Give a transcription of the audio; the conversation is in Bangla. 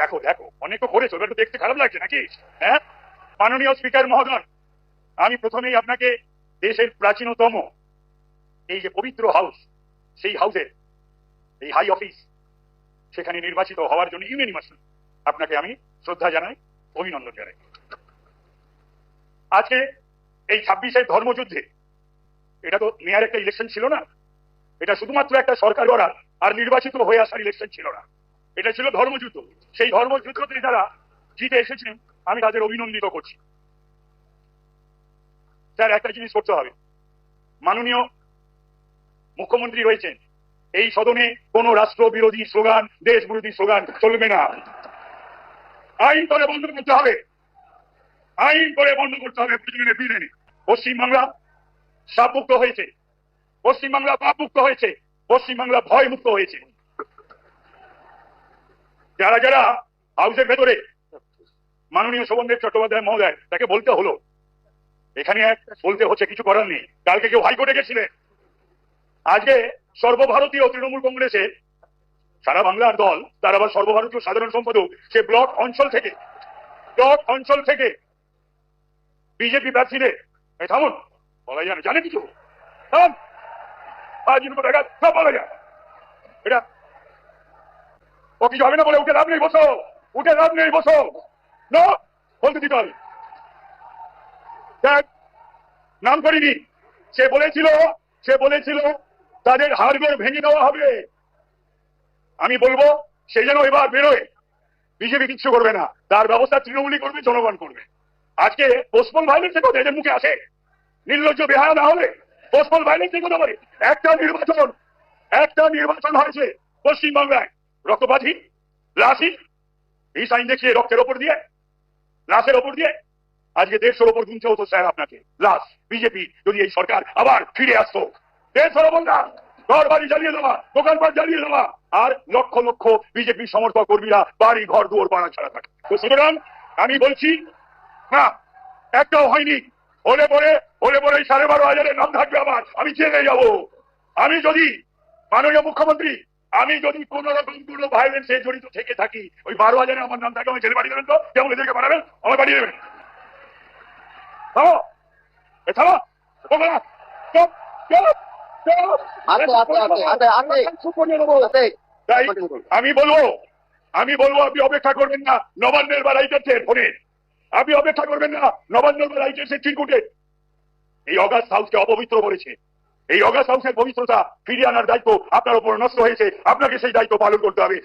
দেখো দেখো অনেক তো করেছো, এবার তো দেখতে খারাপ লাগছে নাকি? হ্যাঁ, মাননীয় স্পিকার মহোদয়, আমি প্রথমেই আপনাকে দেশের প্রাচীনতম এই যে পবিত্র হাউস, সেই হাউসের এই হাই অফিস, সেখানে নির্বাচিত হওয়ার জন্য ইউনিভার্সাল আপনাকে আমি শ্রদ্ধা জানাই, অভিনন্দন জানাই। আজকে এই 26-এর ধর্মযুদ্ধে, এটা তো মেয়ার একটা ইলেকশন ছিল না, এটা শুধুমাত্র একটা সরকার গড়ার আর নির্বাচিত হয়ে আসার ইলেকশন ছিল না, এটা ছিল ধর্মযুদ্ধ। সেই ধর্মযুদ্ধতে যারা জিতে এসেছেন আমি তাদের অভিনন্দিত করছি। স্যার, একটা জিনিস করতে হবে, মাননীয় মুখ্যমন্ত্রী রয়েছেন, এই সদনে কোন রাষ্ট্র বিরোধী স্লোগান, দেশ বিরোধী স্লোগান চলবে না। আইন করে বন্ধ করতে হবে, আইন করে বন্ধ করতে হবে। পশ্চিমবাংলা সাপমুক্ত হয়েছে, পশ্চিমবাংলা পাপমুক্ত হয়েছে, পশ্চিমবাংলা ভয় মুক্ত হয়েছে। যারা যারা হাউসের ভেতরে, মাননীয় শোভনদেব চট্টোপাধ্যায় মহোদয়, তাকে বলতে হলো, এখানে বলতে হচ্ছে, কিছু করার নেই। কালকে কেউ হাইকোর্টে গেছিলেন, আজকে সর্বভারতীয় তৃণমূল কংগ্রেসের সারা বাংলার দল, তার আবার সর্বভারতীয় সাধারণ সম্পাদক, সে ব্লক অঞ্চল থেকে বিজেপি প্রার্থীদের, থামুন, বলা যায় না, জানে কিছু, বলা যায় এটা ও কিছু হবে না বলে উঠে লাভ নেই, বসো, উঠে লাভ নেই, বসো না, বলতে দিতে হবে। নাম করিনি, সে বলেছিল তাদের হাড়গোড় ভেঙে দেওয়া হবে। আমি বলবো সে যেন এবার বেরোয়, বিজেপি কিচ্ছু করবে না, তার ব্যবস্থা তৃণমূলই করবে, জনগণ করবে। আজকে পোস্টপোল ভাইলেন্স কথা এদের মুখে আসে, নির্লজ্জ বেহায়া না হলে পোস্টপোল ভাইলেন্স কথা বলে। একটা নির্বাচন হয়েছে পশ্চিমবাংলায়, রক্তপাতহীন, লাশহীন, এই সাইন দেখিয়ে রক্তের ওপর দিয়ে, লাশের ওপর দিয়ে আজকে 150-র ওপর গুনতে হতো স্যার আপনাকে লাশ। বিজেপি যদি এই সরকার আবার ফিরে আসতো, 150 ঘর বাড়ি জ্বালিয়ে দেওয়া, দোকানপাট জ্বালিয়ে দেওয়া, আর লক্ষ লক্ষ বিজেপি সমর্থক কর্মীরা বাড়ি ঘর দুয়ার পাড়া ছাড়া থাকে। তো সুতরাং আমি বলছি না, একটাও হয়নি। হলে পরে 12,500-এর নাম থাকবে আবার, আমি জেলে যাব। আমি যদি, মাননীয় মুখ্যমন্ত্রী, আমি যদি কোন রকম কোনো ভাইলেন্সে জড়িত থেকে থাকি, ওই 12,000-এ আমার নাম থাকে, আমি জেলে পাঠিয়ে দেবেন তো, যেমন এদেরকে পাঠাবেন, আমার পাঠিয়ে দেবেন। আমি বলবো আপনি অপেক্ষা করবেন না নবান্নের বা রাইটার্সের ফোনে, আপনি অপেক্ষা করবেন না নবান্ন বা রাইটার্সের চিরকুটে। এই অগাস্ট হাউসকে অপবিত্র করেছে, এই অগাস্ট হাউসের পবিত্রতা ফিরিয়ে আনার দায়িত্ব আপনার উপর নষ্ট হয়েছে, আপনাকে সেই দায়িত্ব পালন করতে হবে।